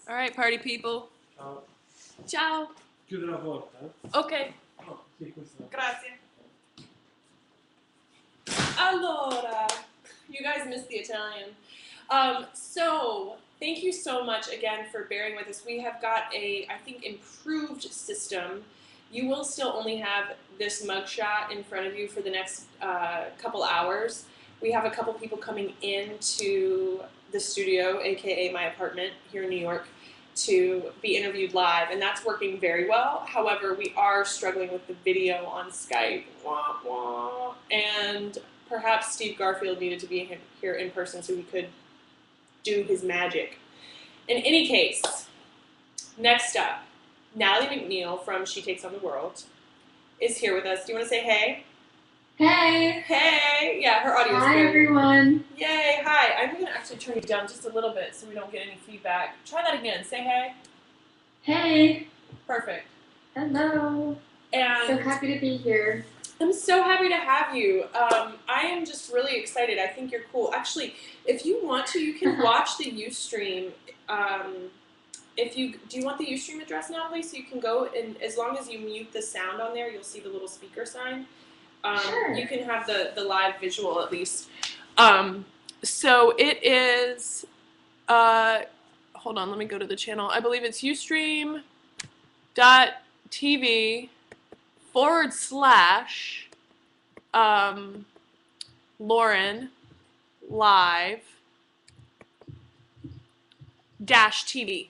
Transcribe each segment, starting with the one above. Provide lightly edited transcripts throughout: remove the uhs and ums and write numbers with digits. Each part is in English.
All right, party people. Ciao. Ciao. Chiudo la porta. Ok. No, sì, questa. Grazie. Allora, you guys missed the Italian. So thank you so much again for bearing with us. We have got a, I think, improved system. You will still only have this mugshot in front of you for the next couple hours. We have a couple people coming into the studio, aka my apartment here in New York, to be interviewed live, and that's working very well. However, we are struggling with the video on Skype. Wah, wah. And perhaps Steve Garfield needed to be here in person so he could do his magic. In any case, next up, Natalie MacNeil from She Takes on the World is here with us. Do you want to say hey? Hey! Hey! Yeah, her audio is Hi, good. everyone. Yay, hi. I'm going to actually turn you down just a little bit so we don't get any feedback. Try that again. Say hey. Hey! Perfect. Hello. And So happy to be here. I'm so happy to have you. I am just really excited. I think you're cool. Actually, if you want to, you can watch the Ustream. Do you want the Ustream address, Natalie? So you can go and as long as you mute the sound on there, you'll see the little speaker sign. Sure. You can have the live visual at least. So it is. Hold on, let me go to the channel. I believe it's ustream.tv/Lauren live -TV.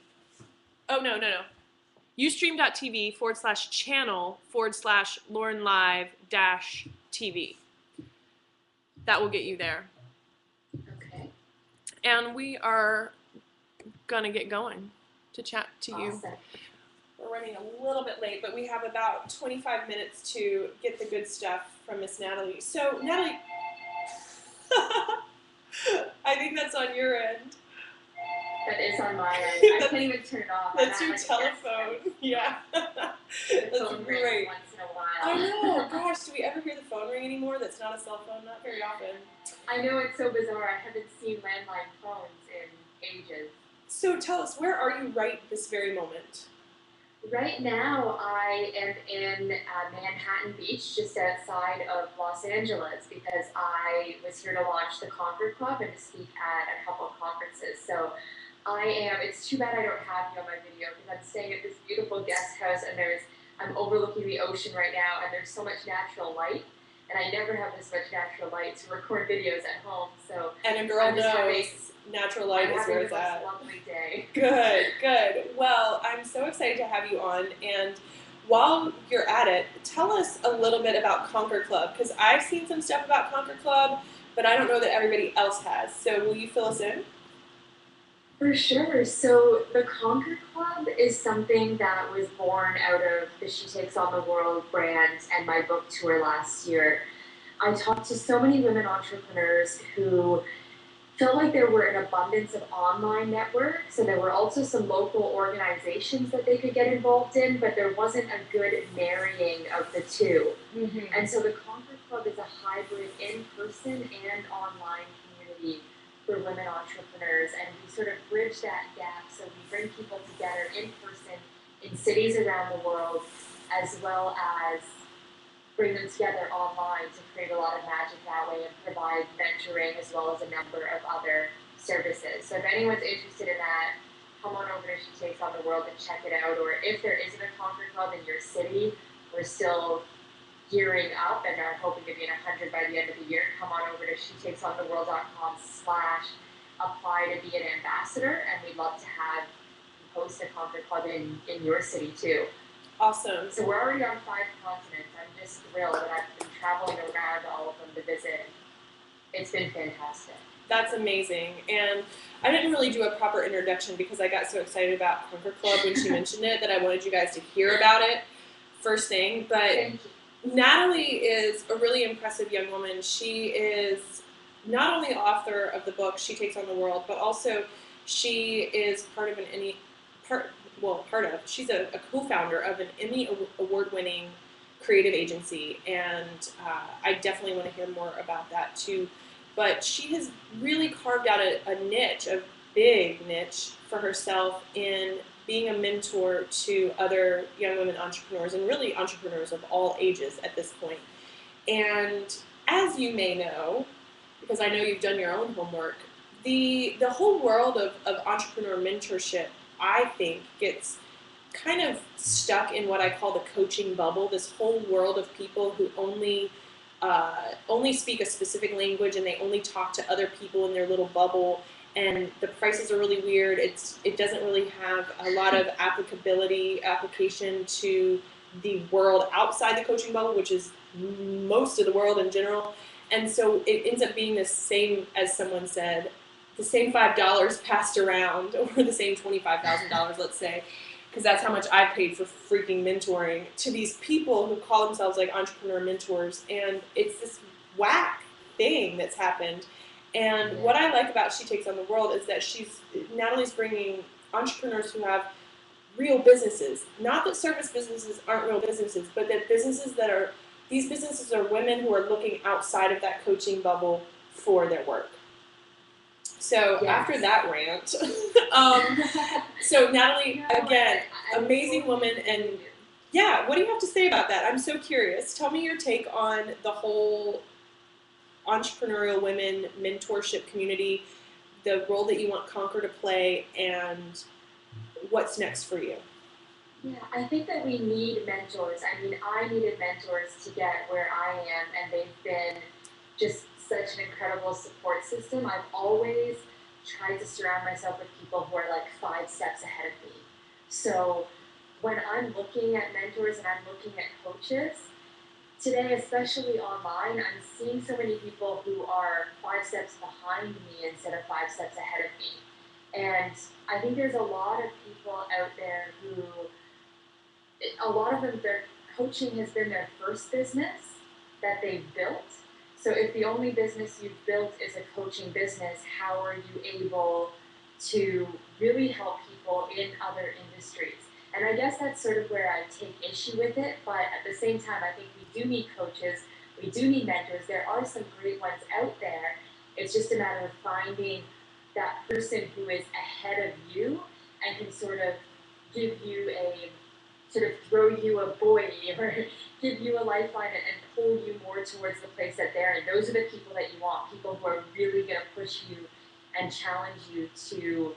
Oh, no. Ustream.tv/channel/Lauren live -TV. That will get you there. Okay. And we are gonna get going to chat to you. Awesome. We're running a little bit late, but we have about 25 minutes to get the good stuff from Miss Natalie. So, Natalie, I think that's on your end. That is on my end. I can't even turn it off. That's your telephone. Yeah. That's phone great. rings once in a while. I know. Gosh, do we ever hear the phone ring anymore? That's not a cell phone. Not very often. I know, it's so bizarre. I haven't seen landline phones in ages. So tell us, where are you right this very moment? Right now, I am in Manhattan Beach, just outside of Los Angeles, because I was here to launch the Concord Club and to speak at a couple of conferences. So it's too bad I don't have you on my video, because I'm staying at this beautiful guest house, and I'm overlooking the ocean right now, and there's so much natural light, and I never have this much natural light to record videos at home. So and a girl knows natural light is where it's at. Lovely day. Good. Well, I'm so excited to have you on, and while you're at it, tell us a little bit about Concord Club, because I've seen some stuff about Concord Club, but I don't know that everybody else has. So will you fill us in? For sure. So the Concord Club is something that was born out of the She Takes on the World brand and my book tour last year. I talked to so many women entrepreneurs who felt like there were an abundance of online networks, and there were also some local organizations that they could get involved in, but there wasn't a good marrying of the two. Mm-hmm. And so the Concord Club is a hybrid in-person and online community for women entrepreneurs, and we sort of bridge that gap. So we bring people together in person in cities around the world, as well as bring them together online to create a lot of magic that way and provide mentoring as well as a number of other services. So if anyone's interested in that, come on over to She Takes on the World and check it out. Or if there isn't a Concord Club in your city, we're still gearing up and are hoping to be in 100 by the end of the year. Come on over to shetakesontheworld.com/apply to be an ambassador, and we'd love to have you host a Concord Club in your city too. Awesome. So we're already on 5 continents. I'm just thrilled that I've been traveling around all of them to visit. It's been fantastic. That's amazing. And I didn't really do a proper introduction because I got so excited about Concord Club when she mentioned it that I wanted you guys to hear about it first thing. But Natalie is a really impressive young woman. She is not only the author of the book She Takes on the World, but also she is she's a co-founder of an Emmy award-winning creative agency, and I definitely want to hear more about that too. But she has really carved out a niche of big niche for herself in being a mentor to other young women entrepreneurs and really entrepreneurs of all ages at this point. And as you may know, because I know you've done your own homework, the whole world of entrepreneur mentorship, I think, gets kind of stuck in what I call the coaching bubble. This whole world of people who only speak a specific language and they only talk to other people in their little bubble. And the prices are really weird. It doesn't really have a lot of application to the world outside the coaching bubble, which is most of the world in general. And so it ends up being the same, as someone said, the same $5 passed around, or the same $25,000, let's say, because that's how much I paid for freaking mentoring to these people who call themselves like entrepreneur mentors. And it's this whack thing that's happened. And what I like about She Takes on the World is that Natalie's bringing entrepreneurs who have real businesses. Not that service businesses aren't real businesses, but that these businesses are women who are looking outside of that coaching bubble for their work. So after that rant, so Natalie, again, amazing woman, and yeah, what do you have to say about that? I'm so curious. Tell me your take on the whole entrepreneurial women mentorship community, the role that you want Conquer to play, and what's next for you. Yeah, I think that we need mentors. I mean, I needed mentors to get where I am, and they've been just such an incredible support system. I've always tried to surround myself with people who are like 5 steps ahead of me. So when I'm looking at mentors and I'm looking at coaches, today, especially online, I'm seeing so many people who are 5 steps behind me instead of 5 steps ahead of me. And I think there's a lot of people out there who, a lot of them, their coaching has been their first business that they've built. So if the only business you've built is a coaching business, how are you able to really help people in other industries? And I guess that's sort of where I take issue with it, but at the same time, I think we do need coaches, we do need mentors. There are some great ones out there. It's just a matter of finding that person who is ahead of you and can sort of give you sort of throw you a buoy or give you a lifeline and pull you more towards the place that they're in. Those are the people that you want, people who are really going to push you and challenge you to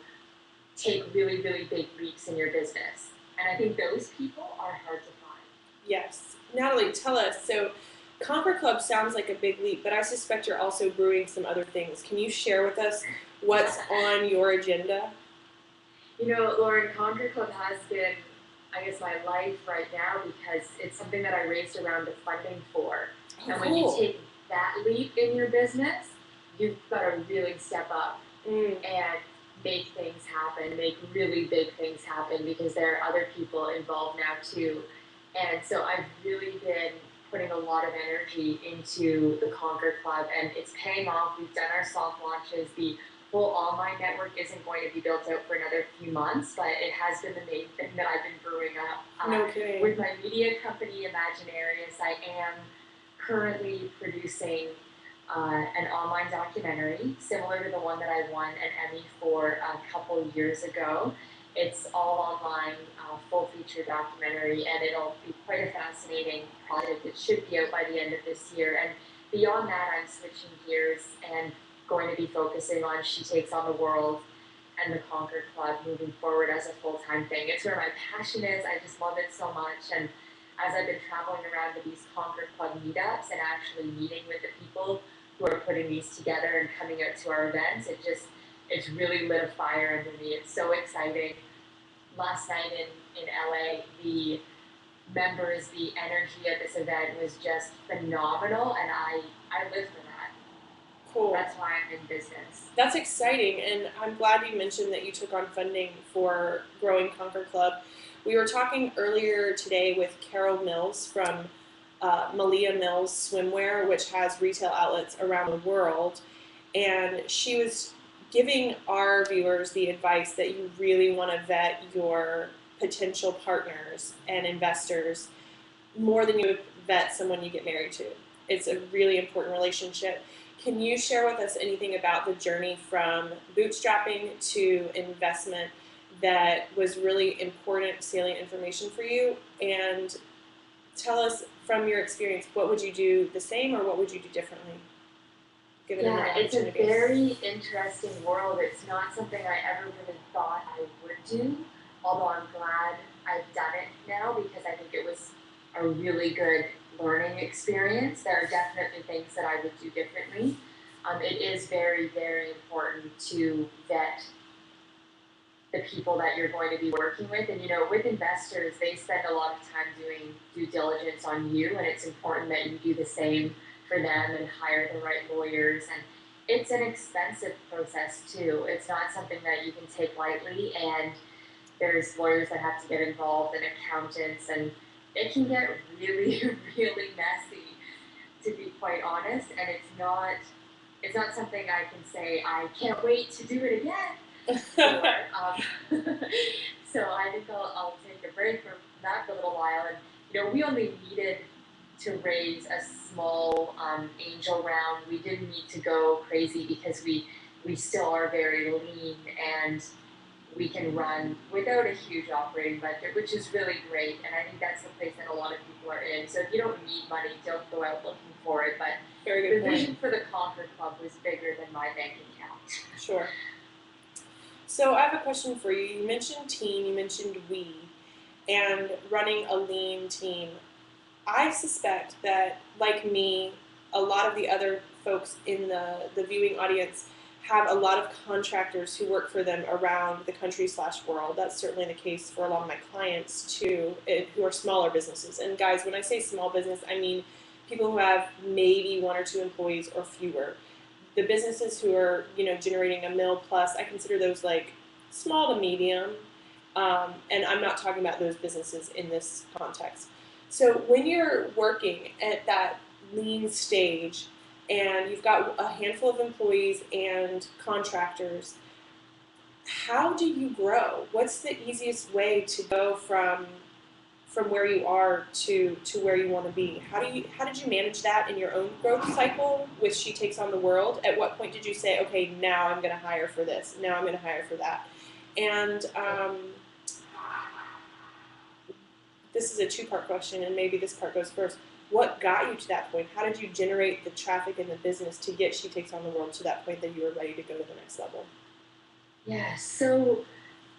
take really, really big leaps in your business. And I think those people are hard to find. Yes. Natalie, tell us, so Conquer Club sounds like a big leap, but I suspect you're also brewing some other things. Can you share with us what's on your agenda? You know, Lauren, Conquer Club has been, I guess, my life right now because it's something that I raised around the funding for. Oh, and when you take that leap in your business, you've got to really step up and make things happen, make really big things happen, because there are other people involved now too. And so I've really been putting a lot of energy into the Conquer Club, and it's paying off. We've done our soft launches. The whole online network isn't going to be built out for another few months, but it has been the main thing that I've been brewing up. No kidding. With my media company, Imaginarius, I am currently producing an online documentary similar to the one that I won an Emmy for a couple years ago. It's all online, full feature documentary, and it'll be quite a fascinating project. It should be out by the end of this year. And beyond that, I'm switching gears and going to be focusing on She Takes on the World and the Conquer Club moving forward as a full-time thing. It's where my passion is. I just love it so much. And as I've been traveling around to these Conquer Club meetups and actually meeting with the people who are putting these together and coming out to our events, it's really lit a fire under me. It's so exciting. Last night in LA, the members, the energy at this event was just phenomenal, and I live for that. Cool. That's why I'm in business. That's exciting, and I'm glad you mentioned that you took on funding for growing Conquer Club. We were talking earlier today with Carol Mills from Malia Mills Swimwear, which has retail outlets around the world, and she was giving our viewers the advice that you really want to vet your potential partners and investors more than you would vet someone you get married to. It's a really important relationship. Can you share with us anything about the journey from bootstrapping to investment that was really important, salient information for you? And tell us from your experience, what would you do the same or what would you do differently? Given Yeah, another it's a opportunity. very interesting world. It's not something I ever really thought I would do, although I'm glad I've done it now because I think it was a really good learning experience. There are definitely things that I would do differently. It is very, very important to vet the people that you're going to be working with. And with investors, they spend a lot of time doing due diligence on you, and it's important that you do the same for them and hire the right lawyers. And it's an expensive process too. It's not something that you can take lightly, and there's lawyers that have to get involved and accountants, and it can get really, really messy, to be quite honest. And it's not something I can say I can't wait to do it again. So I think I'll take a break from that for a little while. And we only needed to raise a small angel round. We didn't need to go crazy because we still are very lean and we can run without a huge operating budget, which is really great. And I think that's the place that a lot of people are in. So if you don't need money, don't go out looking for it. But Very good the vision point. for the Conquer Club was bigger than my bank account. Sure. So I have a question for you. You mentioned team, you mentioned we, and running a lean team. I suspect that, like me, a lot of the other folks in the viewing audience have a lot of contractors who work for them around the country/world. That's certainly the case for a lot of my clients too, who are smaller businesses. And guys, when I say small business, I mean people who have maybe 1 or 2 employees or fewer. The businesses who are generating $1 million plus, I consider those like small to medium, and I'm not talking about those businesses in this context. So when you're working at that lean stage and you've got a handful of employees and contractors, how do you grow? What's the easiest way to go from where you are to where you want to be? How did you manage that in your own growth cycle with She Takes on the World? At what point did you say, okay, now I'm going to hire for this, now I'm going to hire for that? And this is a 2-part question, and maybe this part goes first. What got you to that point? How did you generate the traffic in the business to get She Takes on the World to that point that you were ready to go to the next level? Yeah, so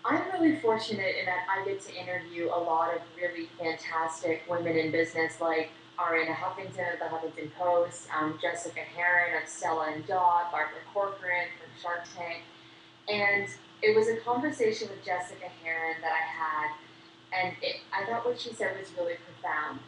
I'm really fortunate in that I get to interview a lot of really fantastic women in business, like Ariana Huffington of the Huffington Post, Jessica Herron of Stella and Dot, Barbara Corcoran from Shark Tank. And it was a conversation with Jessica Herron that I had, and I thought what she said was really profound.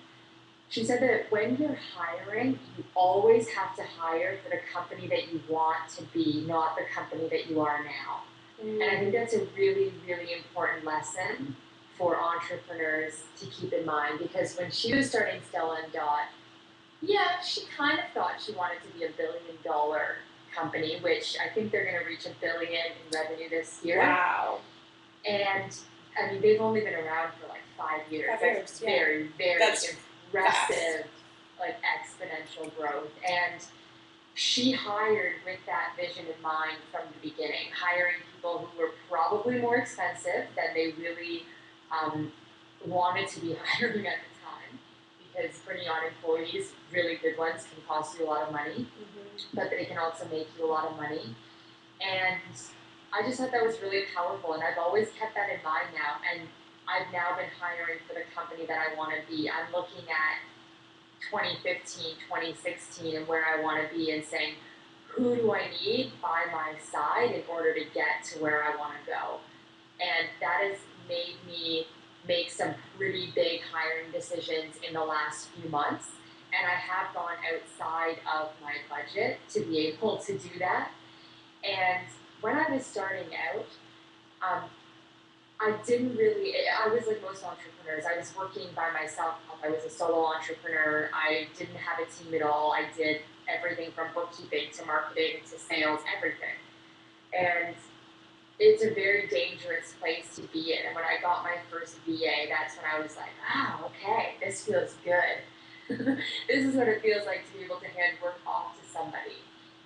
She said that when you're hiring, you always have to hire for the company that you want to be, not the company that you are now. And I think that's a really, really important lesson for entrepreneurs to keep in mind, because when she was starting Stella and Dot, yeah, she kind of thought she wanted to be $1 billion company, which I think they're going to reach $1 billion in revenue this year. Wow. And I mean, they've only been around for like 5 years. 5 That's years, yeah. very, very That's impressive, like exponential growth. And she hired with that vision in mind from the beginning, hiring people who were probably more expensive than they really wanted to be hiring at the time, because bringing on employees, really good ones, can cost you a lot of money, but they can also make you a lot of money. And I just thought that was really powerful, and I've always kept that in mind now. And I've now been hiring for the company that I want to be. I'm looking at 2015, 2016, and where I want to be, and saying, who do I need by my side in order to get to where I want to go? And that has made me make some pretty big hiring decisions in the last few months. And I have gone outside of my budget to be able to do that. And when I was starting out, I was like most entrepreneurs. I was working by myself. I was a solo entrepreneur. I didn't have a team at all. I did everything from bookkeeping to marketing to sales, everything. And it's a very dangerous place to be in. And when I got my first VA, that's when I was like, okay, this feels good. This is what it feels like to be able to hand work off to somebody.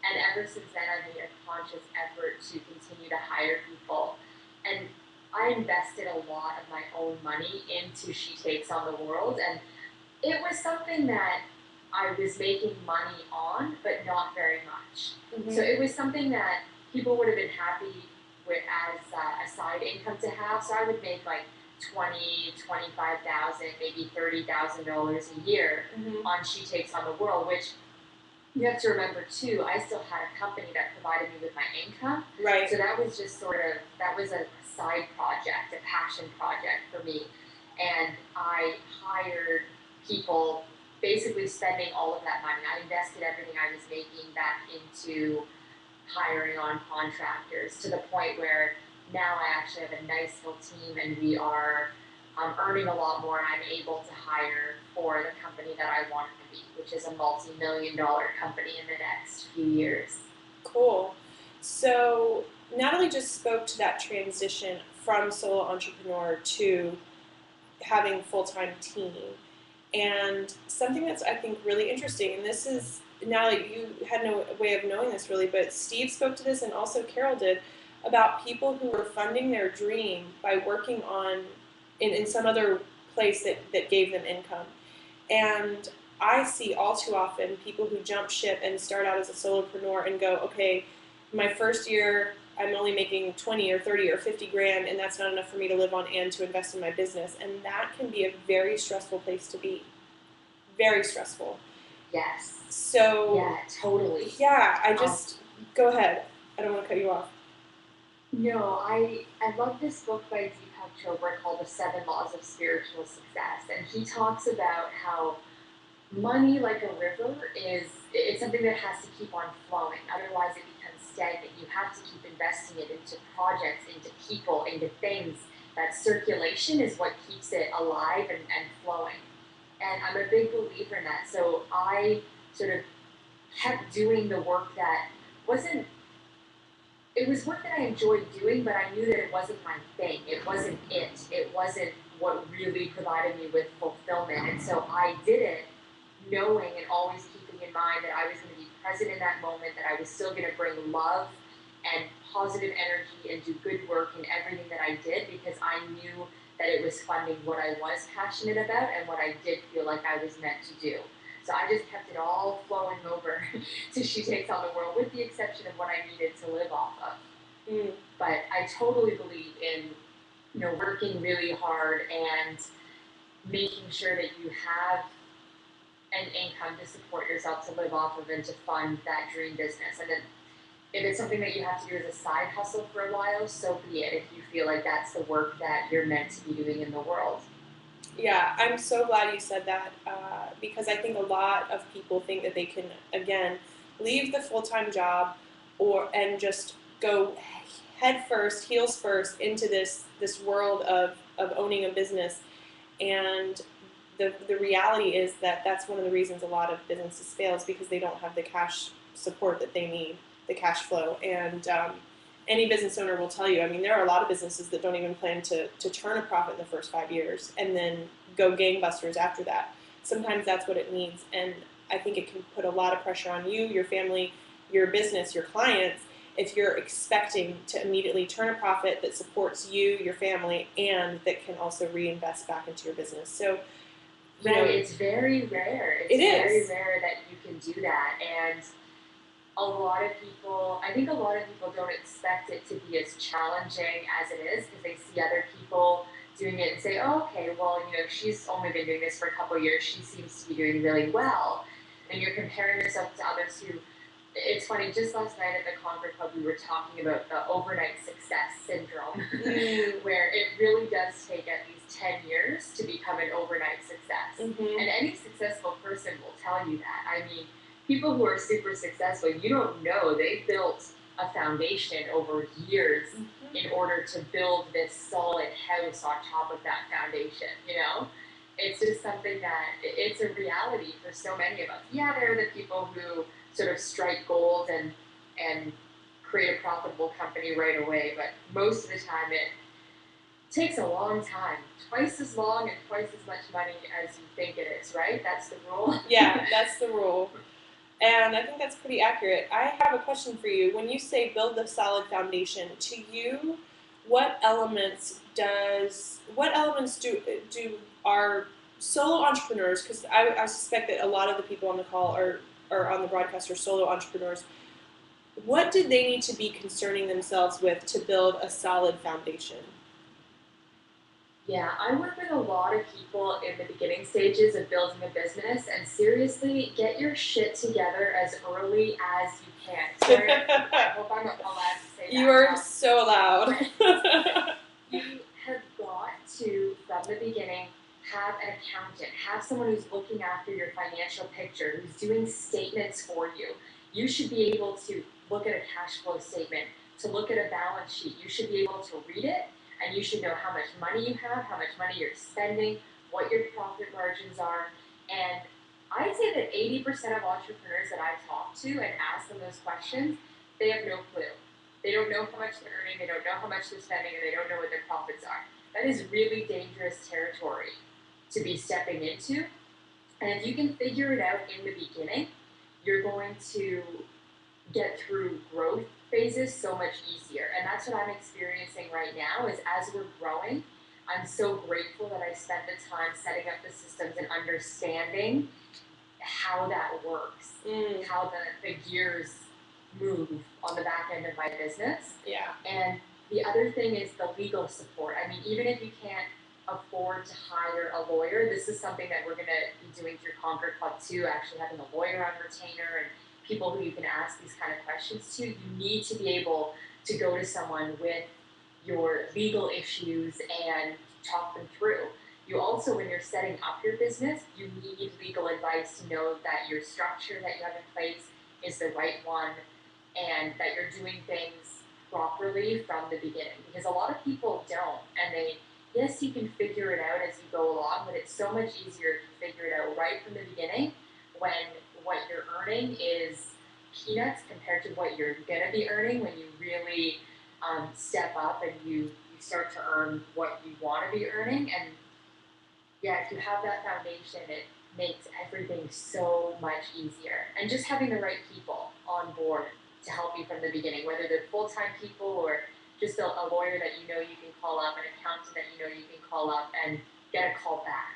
And ever since then, I've made a conscious effort to continue to hire people. And I invested a lot of my own money into She Takes on the World, and it was something that I was making money on, but not very much. Mm-hmm. So it was something that people would have been happy with as a side income to have. So I would make like 20, 25,000, maybe $30,000 a year Mm-hmm. on She Takes on the World, which you have to remember too, I still had a company that provided me with my income. Right. So that was just that was a side project, a passion project for me. And I hired people, basically spending all of that money. I invested everything I was making back into hiring on contractors, to the point where now I actually have a nice little team, and we are earning a lot more, and I'm able to hire for the company that I want to be, which is a multi-million-dollar company in the next few years. Cool. So Natalie just spoke to that transition from solo entrepreneur to having full-time team. And something that's, I think, really interesting, and this is, Natalie, you had no way of knowing this really, but Steve spoke to this, and also Carol did, about people who were funding their dream by working in some other place that gave them income. And I see all too often people who jump ship and start out as a solopreneur and go, okay, my first year I'm only making 20 or 30 or 50 grand, and that's not enough for me to live on and to invest in my business. And that can be a very stressful place to be. Very stressful. Yes. So, Yeah, totally. yeah, go ahead. I don't want to cut you off. No, I love this book by Deepak Chopra called The Seven Laws of Spiritual Success, and he talks about how money, like a river, it's something that has to keep on flowing. Otherwise, it becomes stagnant. You have to keep investing it into projects, into people, into things. That circulation is what keeps it alive and flowing. And I'm a big believer in that. So I sort of kept doing the work that wasn't it was work that I enjoyed doing, but I knew that it wasn't my thing. It wasn't it. It wasn't what really provided me with fulfillment. And so I did it knowing and always keeping in mind that I was going to be present in that moment, that I was still going to bring love and positive energy and do good work in everything that I did, because I knew that it was funding what I was passionate about and what I did feel like I was meant to do. So I just kept it all flowing over to She Takes on the World, with the exception of what I needed to live off of. But I totally believe in, working really hard and making sure that you have an income to support yourself, to live off of, and to fund that dream business. And then if it's something that you have to do as a side hustle for a while, so be it, if you feel like that's the work that you're meant to be doing in the world. Yeah, I'm so glad you said that, because I think a lot of people think that they can, again, leave the full-time job and just go head first, heels first into this world of owning a business. And the reality is that that's one of the reasons a lot of businesses fail, is because they don't have the cash support that they need, the cash flow. And any business owner will tell you, I mean, there are a lot of businesses that don't even plan to turn a profit in the first 5 years and then go gangbusters after that. Sometimes that's what it needs. And I think it can put a lot of pressure on you, your family, your business, your clients, if you're expecting to immediately turn a profit that supports you, your family, and that can also reinvest back into your business. So, right, it's very rare. It's very rare that you can do that. And I think a lot of people don't expect it to be as challenging as it is, because they see other people doing it and say, oh, okay, well, she's only been doing this for a couple of years. She seems to be doing really well. And you're comparing yourself to others who, it's funny, just last night at the Conquer Club, we were talking about the overnight success syndrome, where it really does take at least 10 years to become an overnight success. Mm-hmm. And any successful person will tell you that. I mean, people who are super successful, you don't know, they built a foundation over years in order to build this solid house on top of that foundation, It's just something that, it's a reality for so many of us. Yeah, there are the people who sort of strike gold and create a profitable company right away, but most of the time it takes a long time, twice as long and twice as much money as you think it is, right? That's the rule. Yeah, that's the rule. And I think that's pretty accurate. I have a question for you. When you say build the solid foundation, to you, what elements do our solo entrepreneurs? Because I suspect that a lot of the people on the call are on the broadcast are solo entrepreneurs. What do they need to be concerning themselves with to build a solid foundation? Yeah, I work with a lot of people in the beginning stages of building a business, and seriously, get your shit together as early as you can. Sorry, I hope I'm allowed to say that. You are so loud. You have got to, from the beginning, have an accountant, have someone who's looking after your financial picture, who's doing statements for you. You should be able to look at a cash flow statement, to look at a balance sheet. You should be able to read it, and you should know how much money you have, how much money you're spending, what your profit margins are. And I'd say that 80% of entrepreneurs that I've talked to and asked them those questions, they have no clue. They don't know how much they're earning, they don't know how much they're spending, and they don't know what their profits are. That is really dangerous territory to be stepping into. And if you can figure it out in the beginning, you're going to get through growth phases so much easier. And that's what I'm experiencing right now is as we're growing, I'm so grateful that I spent the time setting up the systems and understanding how that works, how the gears move on the back end of my business. Yeah. And the other thing is the legal support. I mean, even if you can't afford to hire a lawyer, this is something that we're going to be doing through Conquer Club too, actually having a lawyer on retainer and people who you can ask these kind of questions to. You need to be able to go to someone with your legal issues and talk them through. You also, when you're setting up your business, you need legal advice to know that your structure that you have in place is the right one and that you're doing things properly from the beginning. Because a lot of people don't, and yes, you can figure it out as you go along, but it's so much easier to figure it out right from the beginning when what you're earning is peanuts compared to what you're gonna be earning when you really step up and you start to earn what you want to be earning. And yeah, if you have that foundation, it makes everything so much easier. And just having the right people on board to help you from the beginning, whether they're full-time people or just a lawyer that you know you can call up, an accountant that you know you can call up and get a call back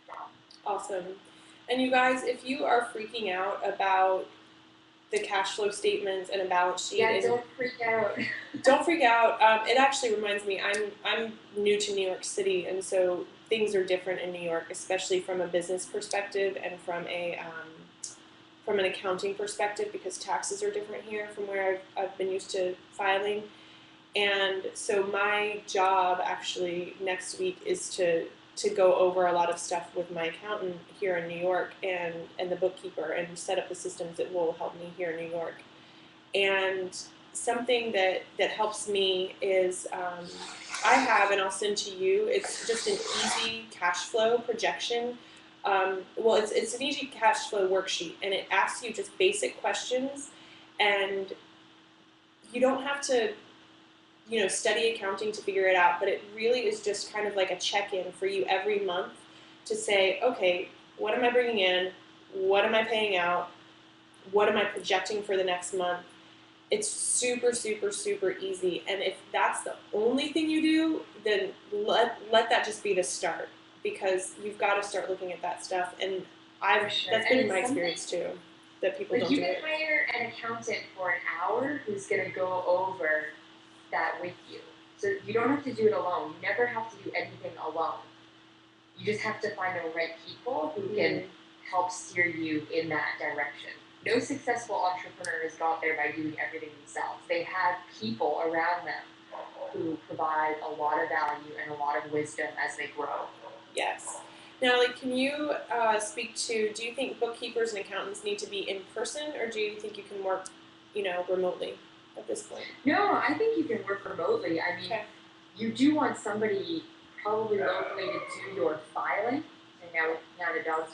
from. Awesome. And you guys, if you are freaking out about the cash flow statements and a balance sheet, don't freak out. Don't freak out. It actually reminds me, I'm new to New York City, and so things are different in New York, especially from a business perspective and from an accounting perspective, because taxes are different here from where I've been used to filing. And so my job actually next week is to go over a lot of stuff with my accountant here in New York and the bookkeeper and set up the systems that will help me here in New York. And something that helps me is I have, and I'll send to you, it's just an easy cash flow projection. Well, it's an easy cash flow worksheet, and it asks you just basic questions, and you don't have to study accounting to figure it out, but it really is just kind of like a check-in for you every month to say, okay, what am I bringing in? What am I paying out? What am I projecting for the next month? It's super, super, super easy. And if that's the only thing you do, then let that just be the start, because you've got to start looking at that stuff. And that's been my experience too, that people don't do it. You can hire an accountant for an hour who's going to go over that with you. So you don't have to do it alone. You never have to do anything alone. You just have to find the right people who can help steer you in that direction. No successful entrepreneurs got there by doing everything themselves. They have people around them who provide a lot of value and a lot of wisdom as they grow. Yes. Now, can you speak to, do you think bookkeepers and accountants need to be in person, or do you think you can work, remotely at this point? No, I think you can work remotely. I mean, you do want somebody probably locally to do your filing. And now the dog's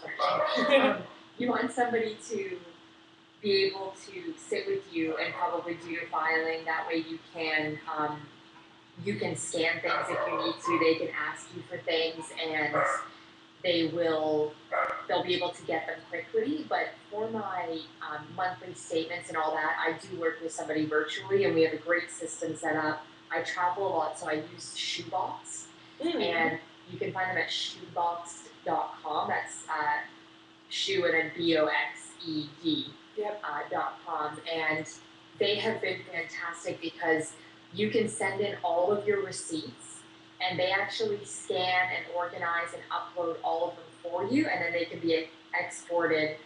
barking. You want somebody to be able to sit with you and probably do your filing. That way you can scan things if you need to. They can ask you for things, and they'll be able to get them quickly. But for my monthly statements and all that, I do work with somebody virtually, and we have a great system set up. I travel a lot, so I use Shoebox, and you can find them at shoeboxed.com. That's shoe and then BOXED Yep. .com, and they have been fantastic because you can send in all of your receipts, and they actually scan and organize and upload all of them for you, and then they can be exported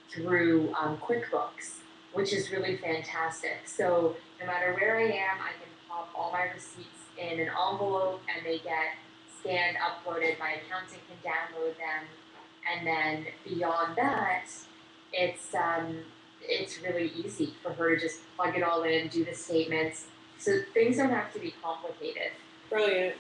through QuickBooks, which is really fantastic. So no matter where I am, I can pop all my receipts in an envelope, and they get scanned, uploaded. My accountant can download them, and then beyond that, it's really easy for her to just plug it all in, do the statements, so things don't have to be complicated. Brilliant.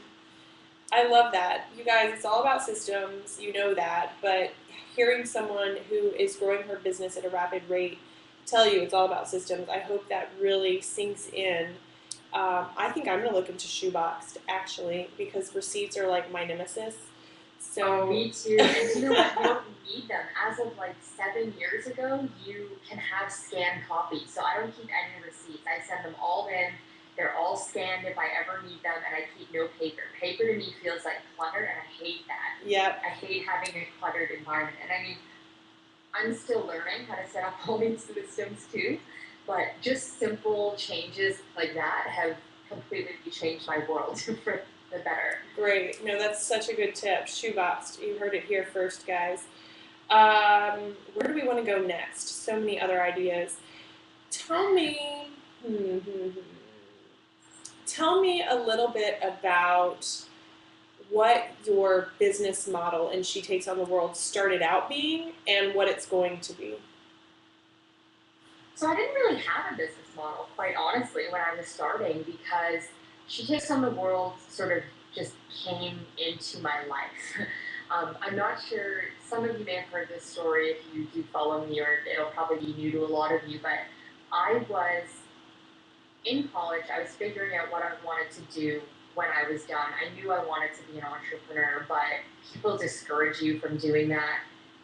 I love that. You guys, it's all about systems, you know that, but hearing someone who is growing her business at a rapid rate tell you it's all about systems, I hope that really sinks in. I think I'm going to look into Shoeboxed, actually, because receipts are like my nemesis. So me too. And you know what? You don't need them. As of like 7 years ago, you can have scanned copies. So I don't keep any receipts. I send them all in. They're all scanned if I ever need them, and I keep no paper. Paper to me feels like clutter, and I hate that. Yep. I hate having a cluttered environment. And I mean, I'm still learning how to set up all these systems too, but just simple changes like that have completely changed my world for the better. Great. No, that's such a good tip. Shoeboxed. You heard it here first, guys. Where do we want to go next? So many other ideas. Tell me. Tell me a little bit about what your business model in She Takes on the World started out being and what it's going to be. So I didn't really have a business model, quite honestly, when I was starting, because She Takes on the World sort of just came into my life. I'm not sure, some of you may have heard this story if you do follow me, or it'll probably be new to a lot of you, but I was in college. I was figuring out what I wanted to do when I was done. I knew I wanted to be an entrepreneur, but people discourage you from doing that.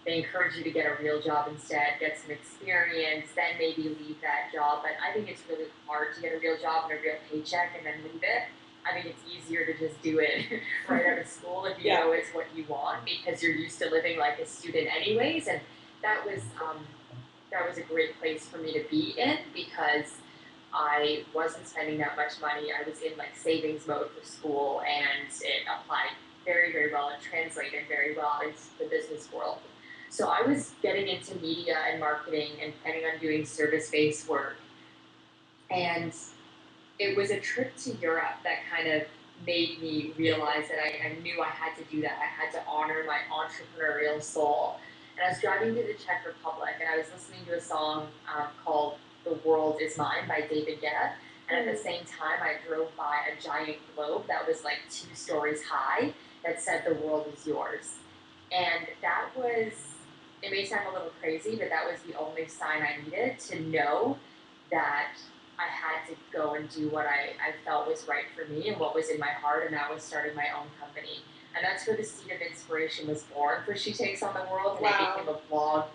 They encourage you to get a real job instead, get some experience, then maybe leave that job. But I think it's really hard to get a real job and a real paycheck and then leave it. I think it's easier to just do it right out of school if you know it's what you want, because you're used to living like a student anyways. And that was a great place for me to be in, because I wasn't spending that much money. I was in like savings mode for school, and it applied very, very well and translated very well into the business world. So I was getting into media and marketing and planning on doing service-based work. And it was a trip to Europe that kind of made me realize that I knew I had to do that. I had to honor my entrepreneurial soul. And I was driving to the Czech Republic, and I was listening to a song called "The World Is Mine" by David Guetta. And at the same time, I drove by a giant globe that was like 2 stories high that said "The world is yours." And that was, it may sound a little crazy, but that was the only sign I needed to know that I had to go and do what I felt was right for me and what was in my heart, and that was starting my own company. And that's where the seed of inspiration was born for She Takes on the World, and it became a blog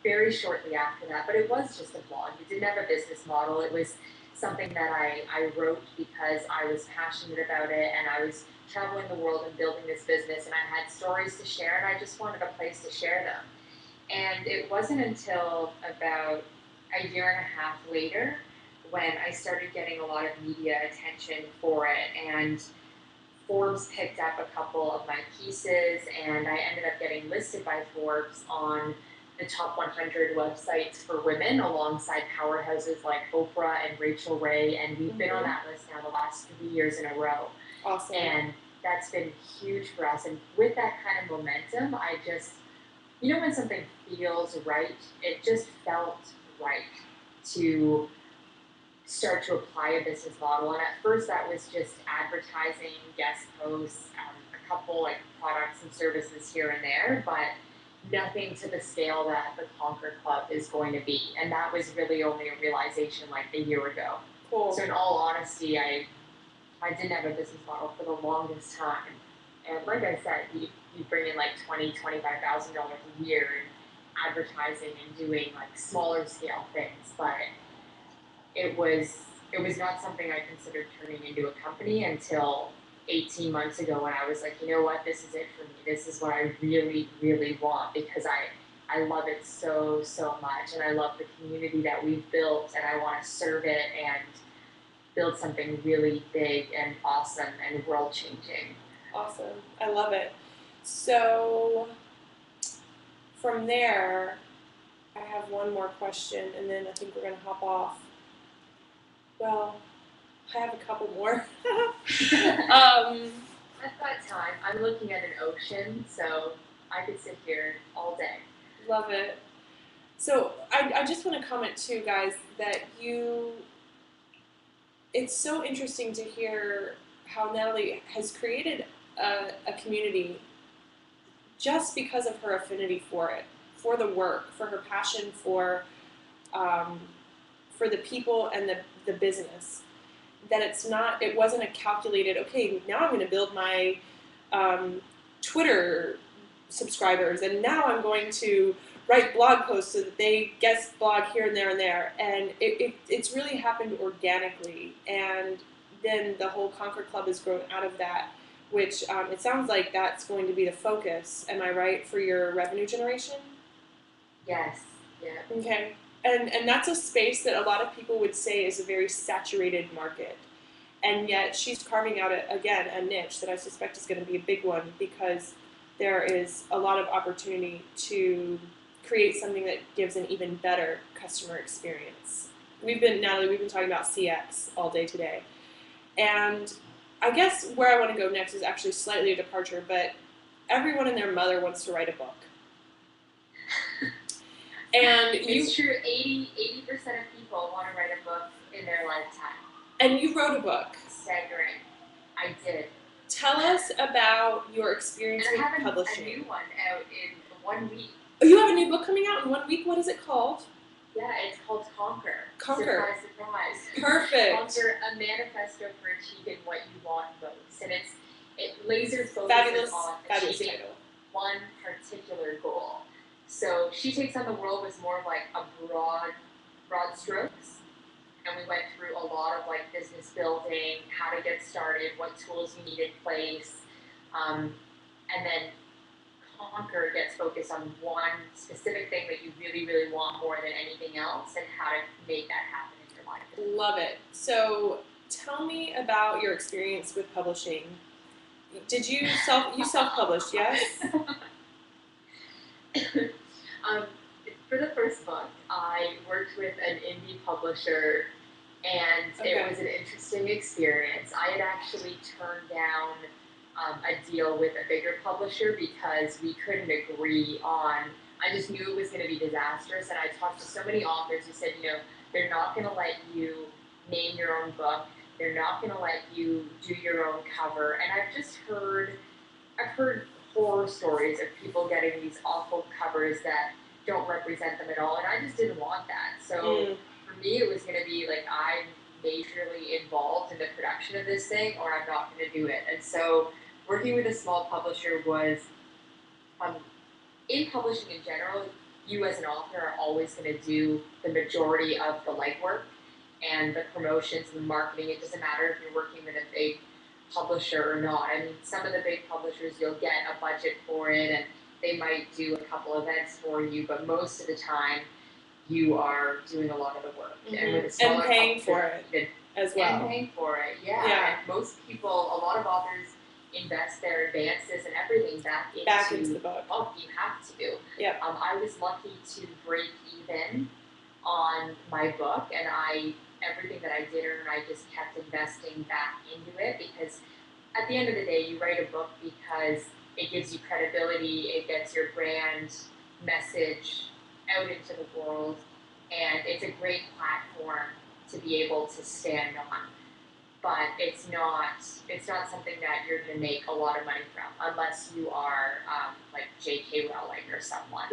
very shortly after that. But it was just a blog. It didn't have a business model. It was something that I wrote because I was passionate about it, and I was traveling the world and building this business, and I had stories to share, and I just wanted a place to share them. And it wasn't until about a year and a half later when I started getting a lot of media attention for it, and Forbes picked up a couple of my pieces, and I ended up getting listed by Forbes on the top 100 websites for women, alongside powerhouses like Oprah and Rachel Ray, and we've been on that list now the last 3 years in a row. Awesome. And that's been huge for us. And with that kind of momentum, I just, you know, when something feels right, it just felt right to start to apply a business model. And at first that was just advertising, guest posts, a couple like products and services here and there, but nothing to the scale that the Conquer Club is going to be. And that was really only a realization like a year ago. Cool. So in all honesty, I didn't have a business model for the longest time. And like I said, you bring in like $25,000 a year in advertising and doing like smaller scale things, but it was it was not something I considered turning into a company until 18 months ago when I was like, you know what, this is it for me. This is what I really, really want because I love it so, so much and I love the community that we've built and I want to serve it and build something really big and awesome and world changing. Awesome. I love it. So from there, I have one more question, and then I think we're going to hop off. Well, I have a couple more. I've got time. I'm looking at an ocean, so I could sit here all day. Love it. So I just want to comment too, guys, that it's so interesting to hear how Natalie has created a community just because of her affinity for it, for the work, for her passion um, for the people and the business. That it wasn't a calculated, okay, now I'm going to build my Twitter subscribers, and now I'm going to write blog posts so that they guest blog here and there and there. And it's really happened organically. And then the whole Conquer Club has grown out of that, which it sounds like that's going to be the focus. Am I right, for your revenue generation? Yes. Yeah. Okay. And that's a space that a lot of people would say is a very saturated market. And yet she's carving out, again, a niche that I suspect is going to be a big one because there is a lot of opportunity to create something that gives an even better customer experience. Natalie, we've been talking about CX all day today. And I guess where I want to go next is actually slightly a departure, but everyone and their mother wants to write a book. And it's true, 80% of people want to write a book in their lifetime. And you wrote a book. Staggering. I did. Tell us about your experience with publishing. I have a new one out in 1 week. Oh, you have a new book coming out in 1 week? What is it called? Yeah, it's called Conquer. Conquer. Surprise, surprise. Perfect. Conquer, a manifesto for achieving what you want most. And it laser focuses on achieving one particular goal. So She Takes on the World was more of like a broad strokes. And we went through a lot of like business building, how to get started, what tools you need in place. And then Conquer gets focused on one specific thing that you really, really want more than anything else and how to make that happen in your life. Love it. So tell me about your experience with publishing. Did you self-published, yes? For the first book, I worked with an indie publisher, and It was an interesting experience. I had actually turned down a deal with a bigger publisher because we couldn't agree on. I just knew it was going to be disastrous, and I talked to so many authors who said, they're not going to let you name your own book. They're not going to let you do your own cover, and I've heard horror stories of people getting these awful covers that don't represent them at all, and I just didn't want that. So for me, it was going to be like, I'm majorly involved in the production of this thing, or I'm not going to do it. And so working with a small publisher was, in publishing in general, you as an author are always going to do the majority of the legwork and the promotions and the marketing. It doesn't matter if you're working with a big publisher or not. I mean, some of the big publishers, you'll get a budget for it and they might do a couple events for you, but most of the time you are doing a lot of the work. And with a smaller paying for it as well. And paying for it, yeah. And most people, a lot of authors invest their advances and everything back into the book. You have to do. Yep. I was lucky to break even on my book, and everything that I did earn, I just kept investing back into it, because at the end of the day, you write a book because it gives you credibility, it gets your brand message out into the world, and it's a great platform to be able to stand on. But it's not something that you're going to make a lot of money from, unless you are like J.K. Rowling or someone,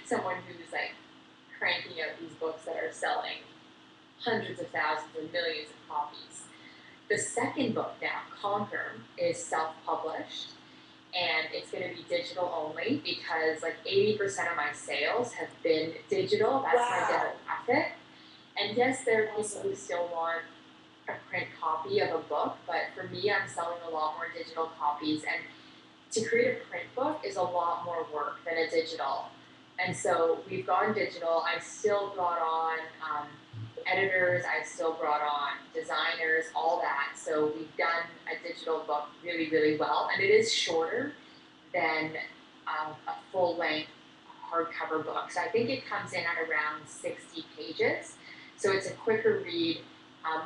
someone who's like cranking out these books that are selling hundreds of thousands and millions of copies. The second book now, Conquer, is self-published, and it's going to be digital only because like 80% of my sales have been digital. That's my demographic. And yes, there are people who still want a print copy of a book, but for me, I'm selling a lot more digital copies. And to create a print book is a lot more work than a digital. And so we've gone digital. I still brought on editors, I still brought on designers, all that. So we've done a digital book really, really well. And it is shorter than a full-length hardcover book. So I think it comes in at around 60 pages. So it's a quicker read,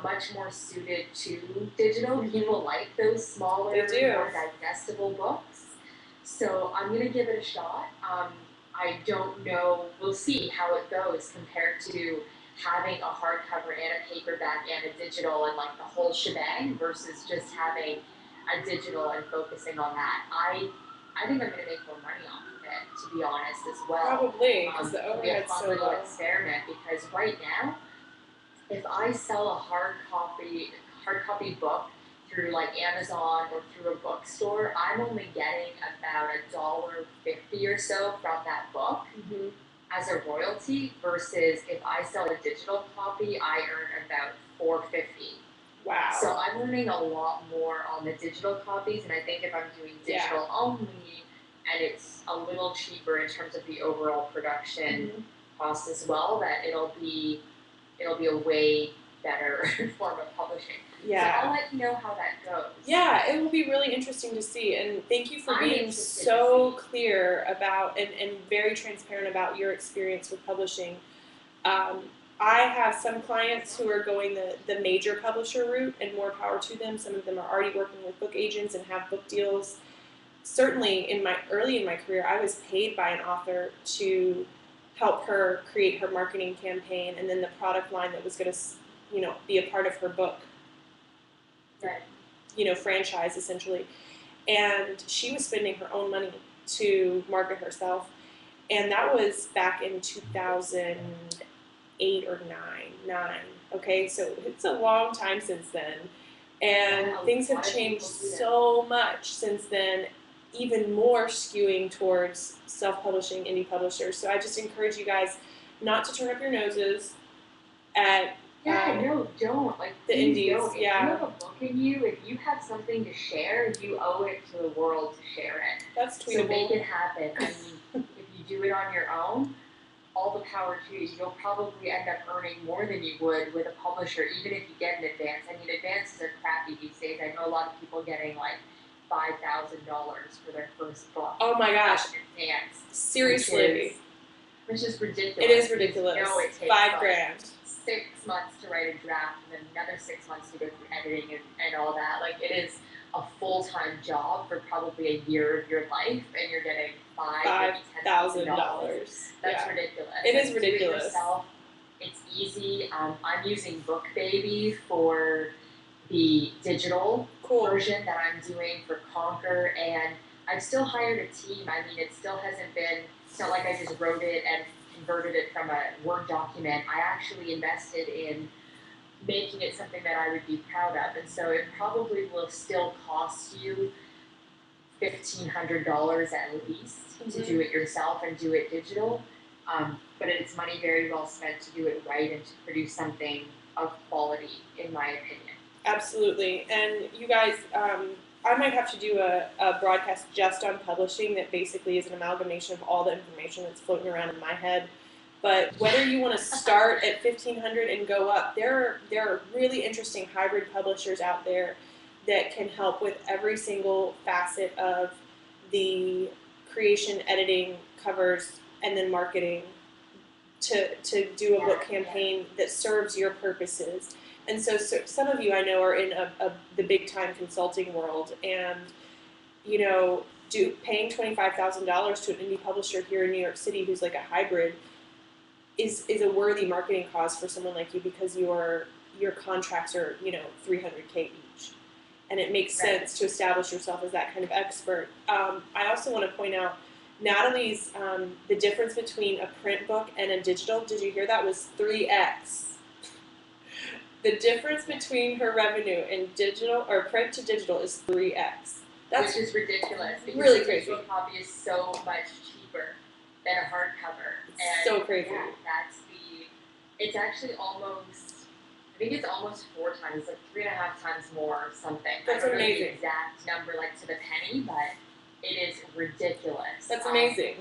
much more suited to digital. Mm-hmm. People like those smaller, more digestible books. So I'm going to give it a shot. I don't know, we'll see how it goes compared to having a hardcover and a paperback and a digital and like the whole shebang versus just having a digital and focusing on that. I think I'm going to make more money off of it, to be honest, as well. Probably, because the It'll be a overhead's fun so little low. experiment because right now, if I sell a hard copy book through like Amazon or through a bookstore, I'm only getting about $1.50 or so from that book as a royalty versus if I sell a digital copy, I earn about $4.50. Wow. So I'm earning a lot more on the digital copies, and I think if I'm doing digital only and it's a little cheaper in terms of the overall production cost as well, that it'll be a way better form of publishing. Yeah. So I'll let you know how that goes. Yeah, it will be really interesting to see. And thank you for being so clear about and very transparent about your experience with publishing. I have some clients who are going the major publisher route, and more power to them. Some of them are already working with book agents and have book deals. Certainly, early in my career, I was paid by an author to help her create her marketing campaign, and then the product line that was going to, be a part of her book, franchise essentially. And she was spending her own money to market herself, and that was back in 2008 or nine. Okay, so it's a long time since then, and things have changed so much since then. Even more skewing towards self-publishing indie publishers. So I just encourage you guys not to turn up your noses at don't. Like the indies. Don't. If you have a book in you, if you have something to share, you owe it to the world to share it. That's tweetable. So make it happen. I mean, if you do it on your own, all the power to you. You'll probably end up earning more than you would with a publisher, even if you get an advance. I mean, advances are crappy these days. I know a lot of people getting like $5,000 for their first book. Oh my gosh! Advance, seriously, which is ridiculous. It is ridiculous. It takes $5,000. 6 months to write a draft, and then another 6 months to go through editing and all that. Like, it is a full-time job for probably a year of your life, and you're getting $5,000. That's ridiculous. It is ridiculous. Do it yourself. It's easy. I'm using BookBaby for the digital version that I'm doing for Conquer, and I've still hired a team. I mean, it still hasn't been, it's not like I just wrote it and converted it from a Word document. I actually invested in making it something that I would be proud of, and so it probably will still cost you $1,500 at least to do it yourself and do it digital, but it's money very well spent to do it right and to produce something of quality, in my opinion. Absolutely. And you guys, I might have to do a broadcast just on publishing that basically is an amalgamation of all the information that's floating around in my head. But whether you want to start at $1,500 and go up, there are really interesting hybrid publishers out there that can help with every single facet of the creation, editing, covers, and then marketing to do a book campaign that serves your purposes. And so some of you I know are in the big time consulting world, and paying $25,000 to an indie publisher here in New York City who's like a hybrid is a worthy marketing cause for someone like you, because your contracts are $300K each, and it makes sense to establish yourself as that kind of expert. I also want to point out Natalie's the difference between a print book and a digital. Did you hear that? Was 3x. The difference between her revenue in digital or print to digital is 3x. That's which is ridiculous because really the crazy. digital copy is so much cheaper than a hardcover. It's so crazy. Yeah, it's actually almost, I think it's almost 4 times, like 3.5 times more or something. That's I don't know amazing. the exact number, like to the penny, but it is ridiculous. That's amazing.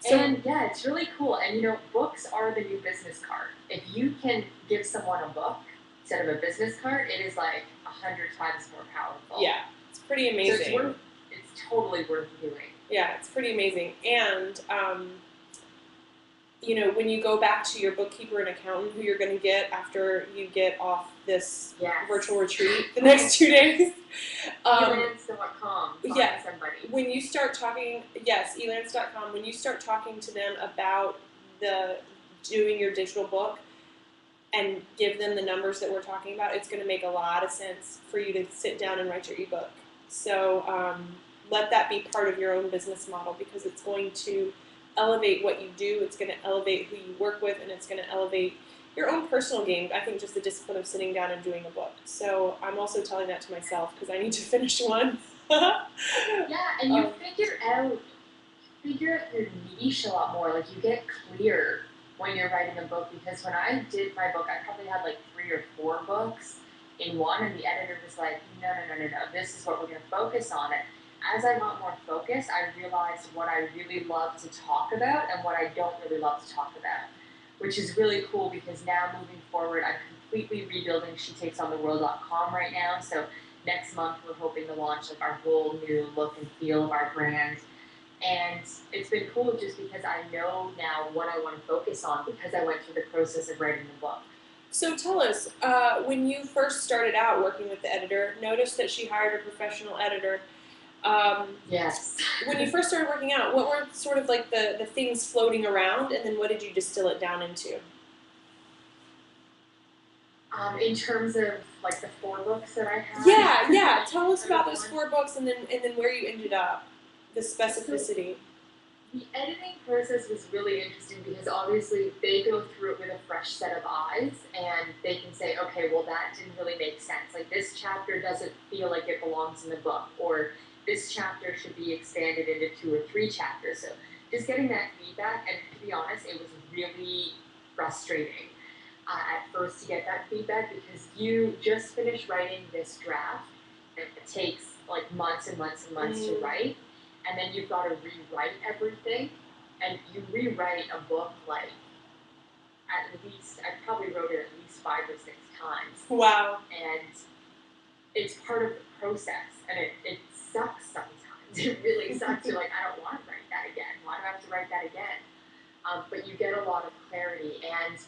So, And yeah, it's really cool. And you know, books are the new business card. If you can give someone a book instead of a business card, it is like 100 times more powerful. yeah, it's pretty amazing. So it's totally worth doing. Yeah, it's pretty amazing. And you know, when you go back to your bookkeeper and accountant who you're going to get after you get off this virtual retreat the next 2 days. Elance.com. Yeah. Somebody. When you start talking, yes, elance.com, when you start talking to them about doing your digital book and give them the numbers that we're talking about, it's going to make a lot of sense for you to sit down and write your ebook. So let that be part of your own business model because it's going to elevate what you do, it's going to elevate who you work with, and it's going to elevate your own personal game. I think just the discipline of sitting down and doing a book. So I'm also telling that to myself because I need to finish one. Yeah, and you figure out your niche a lot more. Like you get clear when you're writing a book because when I did my book, I probably had like 3 or 4 books in one, and the editor was like, no, this is what we're going to focus on. And as I got more focused, I realized what I really love to talk about and what I don't really love to talk about, which is really cool because now moving forward, I'm completely rebuilding shetakesontheworld.com right now. So next month, we're hoping to launch like our whole new look and feel of our brand. And it's been cool just because I know now what I want to focus on because I went through the process of writing the book. So tell us, when you first started out working with the editor, notice that she hired a professional editor. Yes. When you first started working out, what were sort of like the things floating around, and then what did you distill it down into? In terms of like the 4 books that I had. Yeah. Tell us about those 4 books, and then where you ended up, the specificity. So, the editing process was really interesting because obviously they go through it with a fresh set of eyes, and they can say, okay, well that didn't really make sense. Like this chapter doesn't feel like it belongs in the book, or this chapter should be expanded into 2 or 3 chapters. So just getting that feedback, and to be honest, it was really frustrating at first to get that feedback because you just finished writing this draft, and it takes like months and months and months to write, and then you've got to rewrite everything, and you rewrite a book like at least, I probably wrote it at least 5 or 6 times. Wow. And it's part of the process, and it sucks sometimes. It really sucks. You're like, I don't want to write that again. Why do I have to write that again? But you get a lot of clarity. And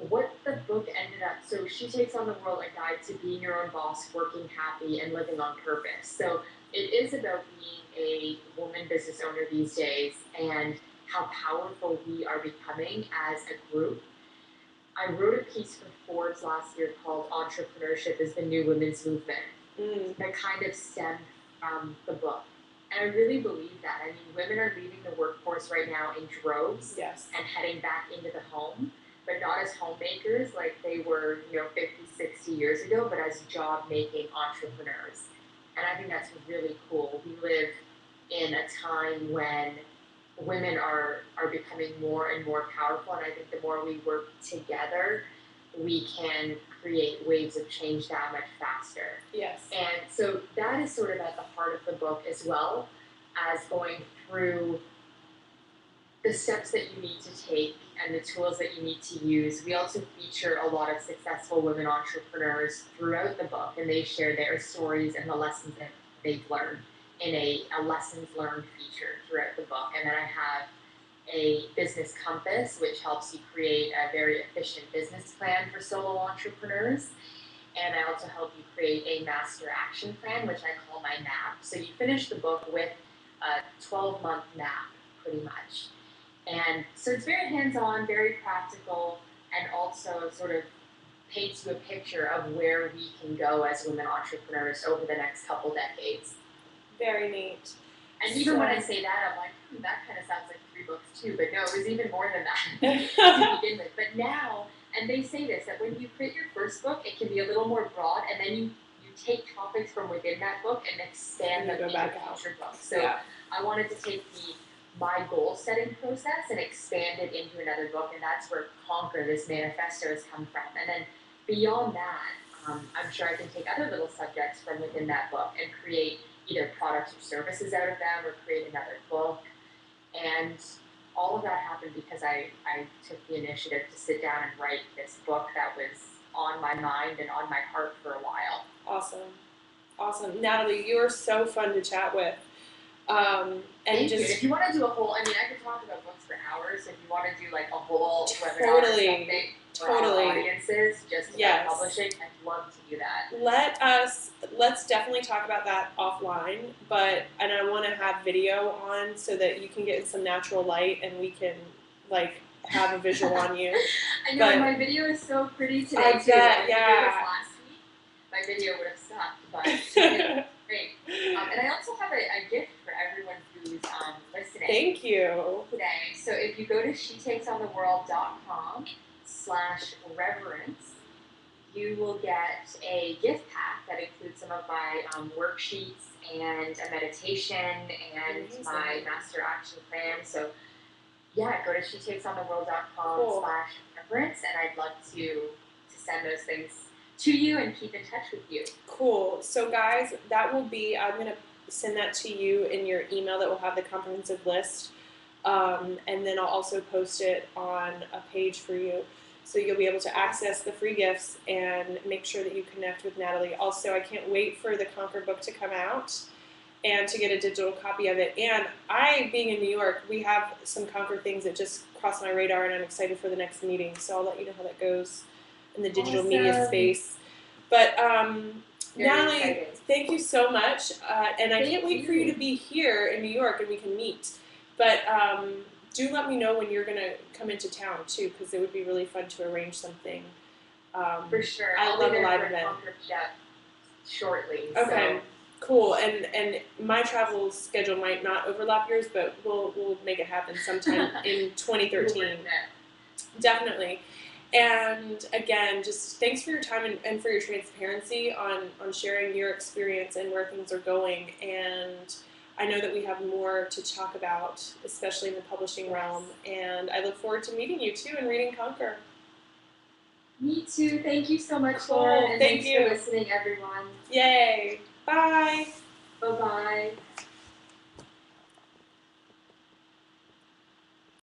what the book ended up, so She Takes on the World, a guide to being your own boss, working happy, and living on purpose. So it is about being a woman business owner these days and how powerful we are becoming as a group. I wrote a piece for Forbes last year called Entrepreneurship is the New Women's Movement that kind of stemmed from the book. And I really believe that. I mean, women are leaving the workforce right now in droves and heading back into the home, but not as homemakers like they were, 50, 60 years ago, but as job-making entrepreneurs. And I think that's really cool. We live in a time when women are becoming more and more powerful, and I think the more we work together, we can create waves of change that much faster. Yes. And so that is sort of at the heart of the book as well as going through the steps that you need to take and the tools that you need to use. We also feature a lot of successful women entrepreneurs throughout the book, and they share their stories and the lessons that they've learned in a lessons learned feature throughout the book. And then I have a business compass, which helps you create a very efficient business plan for solo entrepreneurs. And I also help you create a master action plan, which I call my map. So you finish the book with a 12-month map, pretty much. And so it's very hands-on, very practical, and also sort of paints you a picture of where we can go as women entrepreneurs over the next couple decades. Very neat. And even when I say that, I'm like, that kind of sounds like 3 books too, but no, it was even more than that to begin with. But now, and they say this, that when you print your first book, it can be a little more broad, and then you take topics from within that book and expand them go into back out. future books. So Yeah. I wanted to take my goal setting process and expand it into another book, and that's where Conquer, this manifesto, has come from. And then beyond that, I'm sure I can take other little subjects from within that book and create either products or services out of them, or create another book. And all of that happened because I took the initiative to sit down and write this book that was on my mind and on my heart for a while. Awesome. Natalie, you are so fun to chat with. And Thank just you. If you want to do a whole, I could talk about books for hours. If you want to do like a whole webinar or something for our audiences, just about publishing, I'd love to do that. Let's definitely talk about that offline. And I want to have video on so that you can get in some natural light and we can like have a visual on you. I know, my video is so pretty today too. Bet, yeah. If it was last week, my video would have sucked, but it's great. And I also have a gift for everyone who's listening. Thank you. Today. So if you go to shetakesontheworld.com/reverence, you will get a gift pack that includes some of my worksheets and a meditation and my master action plan. So yeah, go to shetakesontheworld.com/reverence, and I'd love to send those things to you and keep in touch with you. Cool. So guys, that will be, I'm going to send that to you in your email that will have the comprehensive list. And then I'll also post it on a page for you. So you'll be able to access the free gifts and make sure that you connect with Natalie. Also, I can't wait for the Conquer book to come out and to get a digital copy of it. And being in New York, we have some Conquer things that just crossed my radar, and I'm excited for the next meeting. So I'll let you know how that goes in the digital media space. But Natalie, exciting. Thank you so much. And I can't wait for you to be here in New York and we can meet. But do let me know when you're going to come into town too, because it would be really fun to arrange something. For sure. I love a live event. Shortly. Okay. So. Cool. And my travel schedule might not overlap yours, but we'll make it happen sometime in 2013. Definitely. And again, just thanks for your time and for your transparency on sharing your experience and where things are going. And I know that we have more to talk about, especially in the publishing realm. And I look forward to meeting you too and reading Conquer. Me too. Thank you so much, Cool. Lauren. And thanks for listening, everyone. Yay. Bye. Bye-bye.